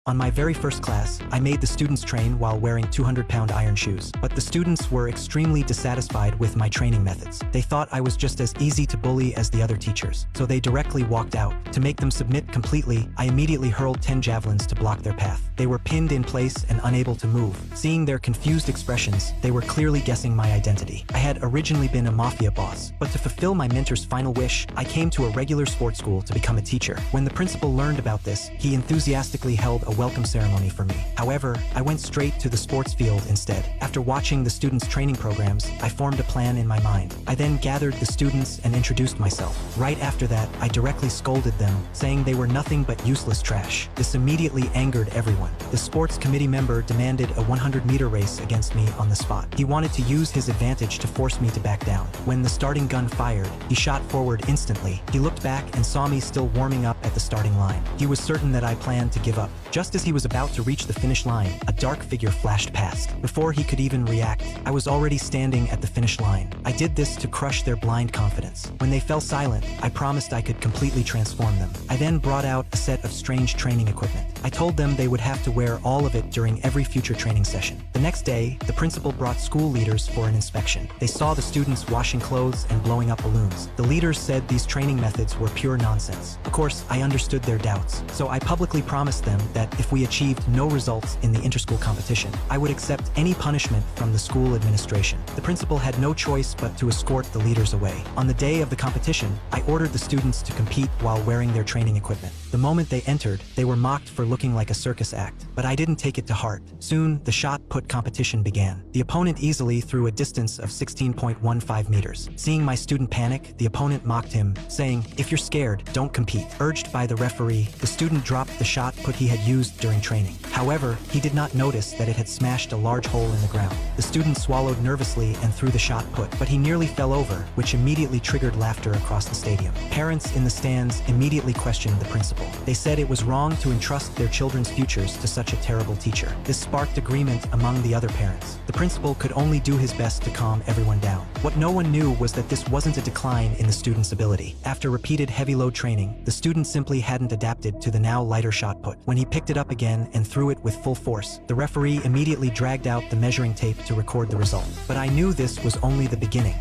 On my very first class, I made the students train while wearing 200-pound iron shoes. But the students were extremely dissatisfied with my training methods. They thought I was just as easy to bully as the other teachers, so they directly walked out. To make them submit completely, I immediately hurled 10 javelins to block their path. They were pinned in place and unable to move. Seeing their confused expressions, they were clearly guessing my identity. I had originally been a mafia boss, but to fulfill my mentor's final wish, I came to a regular sports school to become a teacher. When the principal learned about this, he enthusiastically held a welcome ceremony for me. However, I went straight to the sports field instead. After watching the students' training programs, I formed a plan in my mind. I then gathered the students and introduced myself. Right after that, I directly scolded them, saying they were nothing but useless trash. This immediately angered everyone. The sports committee member demanded a 100-meter race against me on the spot. He wanted to use his advantage to force me to back down. When the starting gun fired, he shot forward instantly. He looked back and saw me still warming up at the starting line. He was certain that I planned to give up. Just as he was about to reach the finish line, a dark figure flashed past. Before he could even react, I was already standing at the finish line. I did this to crush their blind confidence. When they fell silent, I promised I could completely transform them. I then brought out a set of strange training equipment. I told them they would have to wear all of it during every future training session. The next day, the principal brought school leaders for an inspection. They saw the students washing clothes and blowing up balloons. The leaders said these training methods were pure nonsense. Of course, I understood their doubts, so I publicly promised them that if we achieved no results in the interschool competition, I would accept any punishment from the school administration. The principal had no choice but to escort the leaders away. On the day of the competition, I ordered the students to compete while wearing their training equipment. The moment they entered, they were mocked for looking like a circus act, but I didn't take it to heart. Soon, the shot put competition began. The opponent easily threw a distance of 16.15 meters. Seeing my student panic, the opponent mocked him, saying, "If you're scared, don't compete." Urged by the referee, the student dropped the shot put he had used during training. However, he did not notice that it had smashed a large hole in the ground. The student swallowed nervously and threw the shot put, but he nearly fell over, which immediately triggered laughter across the stadium. Parents in the stands immediately questioned the principal. They said it was wrong to entrust their children's futures to such a terrible teacher. This sparked agreement among the other parents. The principal could only do his best to calm everyone down. What no one knew was that this wasn't a decline in the student's ability. After repeated heavy load training, the student simply hadn't adapted to the now lighter shot put. When he picked it up again and threw it with full force, the referee immediately dragged out the measuring tape to record the result. But I knew this was only the beginning.